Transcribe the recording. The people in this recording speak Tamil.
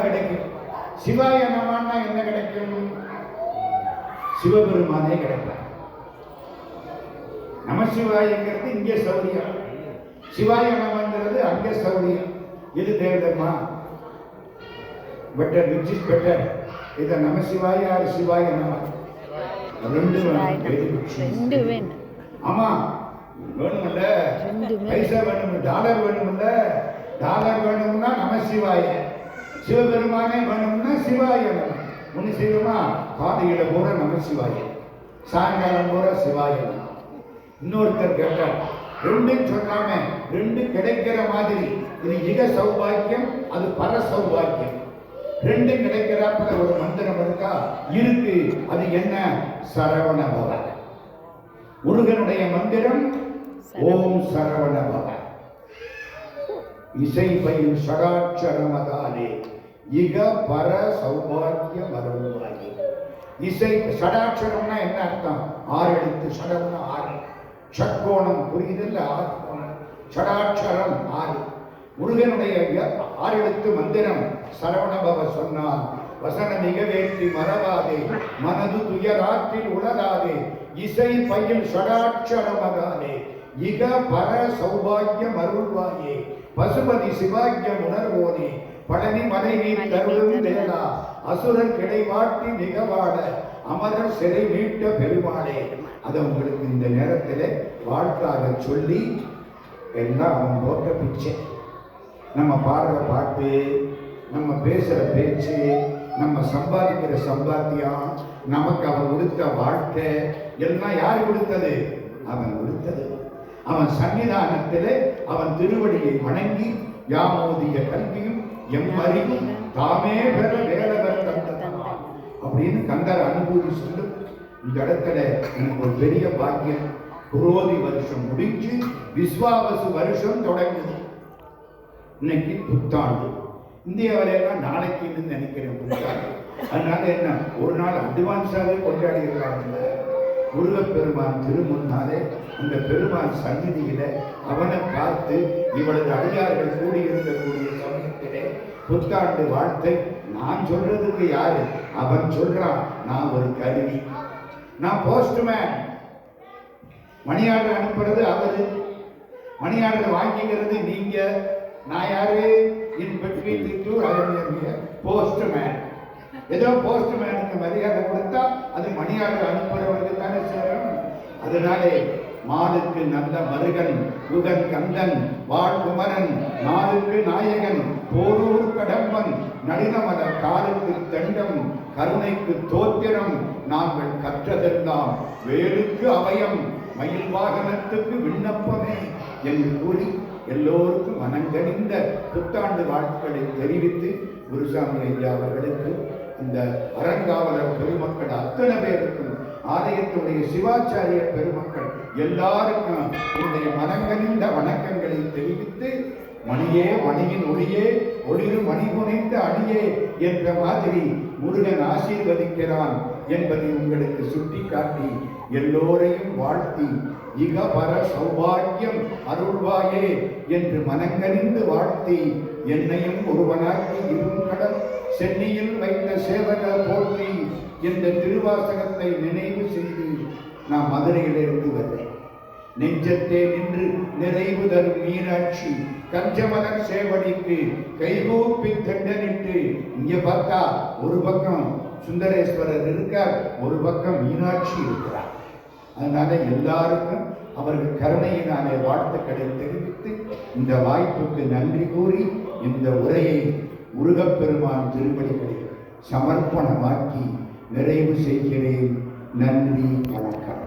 கிடைக்கும். சிவாய நமன்னா என்ன கிடைக்கும்? சிவபெருமானே கிடைப்பார். நமசிவாயங்கிறது இங்கே சௌரியம், சிவாய நமங்கிறது அங்கே சௌரியம். இது தேவதமா பெட்டர், விச் இஸ் பெட்டர்? இத நமசிவாய ஆர் சிவாய நம? ரெண்டு வேணும். ஆமா, வேணும்ல, பைசா வேணும், டாலர் வேணும்ல. டாலர் வேணும்னா நமசிவாய, சிவபெருமானே வேணும்னா சிவாய நம. ஒன்று செய்வோமா? காலையில போற நமசிவாய, சாயங்காலம் போற சிவாய நம. இன்னொருத்தர் கேட்டார், ரெண்டும் சொல்லாம ரெண்டு கிடைக்கிற மாதிரி, இது இக சௌபாக்கியம், அது பர சௌபாக்கியம். ரெண்டு கிடைக்கிறாப்புல ஒரு மந்திரம் இருக்கா? இருக்கு. அது என்ன? சரவண பவ. முருகனுடைய மந்திரம் ஓம் சரவண பவ. இசை பயில் ஷடாட்சரமதாலே இக பர சௌபாக்கிய மருள்வாயே. இசை ஷடாட்சரம்னா என்ன அர்த்தம்? 6 எழுத்து. ஷடம்னா 6. ஷட்கோணம் புரியுதில்ல? 6 கோணம். ஷடாட்சரம் 6. முருகனுடைய 6 எழுத்து மந்திரம் சரவணபவ சொன்னால் வசன மிக வேற்றி மறவாதே, மனது துயராற்றில் உளராதே, இசை பயில் ஷடாட்சரமதாலே இக பர சௌபாக்கியம் அருள்வாயே, பசுபதி சிவாக்கியம் உணர்வோனே, பழனி மலை நீர் தருளும் வேளா, அசுரன் கிடைவாட்டி மிகவாட, அமரர் சிறை மீட்ட பெருமாளே. அதை உங்களுக்கு இந்த நேரத்தில் வாழ்த்தாக சொல்லி எல்லாம் அவன் போட்ட பிச்சை. நம்ம பாடுற பாட்டு, நம்ம பேசுற பேச்சு, நம்ம சம்பாதிக்கிற சம்பாத்தியம், நமக்கு அவன் கொடுத்த வாழ்க்கை எல்லாம் யார் கொடுத்தது? அவன் கொடுத்தது. அவன் சன்னிதானத்திலே அவன் திருவடியை வணங்கி யாமோதிய கல்வியும் எம்மறிவும் தாமே பெற வேலவர் தந்ததான் அப்படின்னு கந்தர் அனுபூதி சொல்லும். இந்த இடத்துல எனக்கு ஒரு பெரிய பாக்கியம். குரோதி வருஷம் முடிஞ்சு விஸ்வாவசு வருஷம் தொடங்குது. இன்னைக்கு புத்தாண்டு. இந்தியாவில எல்லாம் நாளைக்கு நினைக்கிறேன் புத்தாண்டு. அதனால என்ன, ஒரு நாள் அட்வான்ஸாவே கொண்டாடி இருக்காங்க. முருகப்பெருமான் திருமுன்னாலே அந்த பெருமான் சந்நிதியில அவனை பார்த்து இவளது அடியார்கள் கூடியிருக்கக்கூடிய சமயத்திலே புத்தாண்டு வாழ்த்தை நான் சொல்றதுக்கு யாரு? அவன் சொல்றான், நான் ஒரு கருவி, நான் போஸ்ட்மேன். மணியாளர் அனுப்புறது அவரு, மணியாளர் வாங்கிக்கிறது நீங்க. நான் யாரு? In between the two I am postman. ஏதோ போஸ்ட்மேனுக்கு மரியாதை கொடுத்தா அது மணியாளர் அனுப்புறவருக்கு தானே சேரும். அதனாலே மாலுக்கு நல்ல மருகன், குகன் கந்தன், வாழ்குமரன், நாளுக்கு நாயகன், போரூர் கடம்பன், நளினமல காலுக்கு தண்டம், கருணைக்கு தோத்திரம், நாங்கள் கற்றதெல்லாம் வேலுக்கு அபயம், மயில் வாகனத்துக்கு விண்ணப்பமே என்று கூறி எல்லோருக்கும் மனங்கணிந்த புத்தாண்டு வாழ்த்துக்களை தெரிவித்து குருசாமி ஐயா அவர்களுக்கு, இந்த அறங்காவலர் பெருமக்கள் அத்தனை பேருக்கும், ஆலயத்துடைய சிவாச்சாரிய பெருமக்கள் எல்லாருக்கும் என்னுடைய மனங்கணிந்த வணக்கங்களை தெரிவித்து, மணியே மணியின் ஒளியே ஒளிரும் மணி புனைந்த அணியே என்ற மாதிரி முருகன் ஆசீர்வதிக்கிறான் என்பதை உங்களுக்கு சுட்டிக்காட்டி எல்லோரையும் வாழ்த்தி இகபர சௌபாக்கியம் அருள்வாயே என்று மனங்கணிந்து வாழ்த்தி, என்னையும் ஒருவனாக்கி இருங்கடல் சென்னியில் வைத்த சேவக போற்றி என்ற திருவாசகத்தை நினைவு செய்து நான் மதுரையிலிருந்து வந்தேன். நெஞ்சத்தே நின்று நிறைவு தரும் மீனாட்சி கஞ்சமலர் சேவடிக்கு கைகூப்பி தண்டனிட்டு. இங்க பார்த்தா ஒரு பக்கம் சுந்தரேஸ்வரர் இருக்கார், ஒரு பக்கம் மீனாட்சி இருக்கிறார். அதனால எல்லாருக்கும் அவர்கள் கருணையினாலே வாழ்த்துக்களை தெரிவித்து இந்த வாய்ப்புக்கு நன்றி கூறி இந்த உரையை முருகப்பெருமான் திருப்படிகளில் சமர்ப்பணமாக்கி நிறைவு செய்கிறேன். நன்றி, வணக்கம்.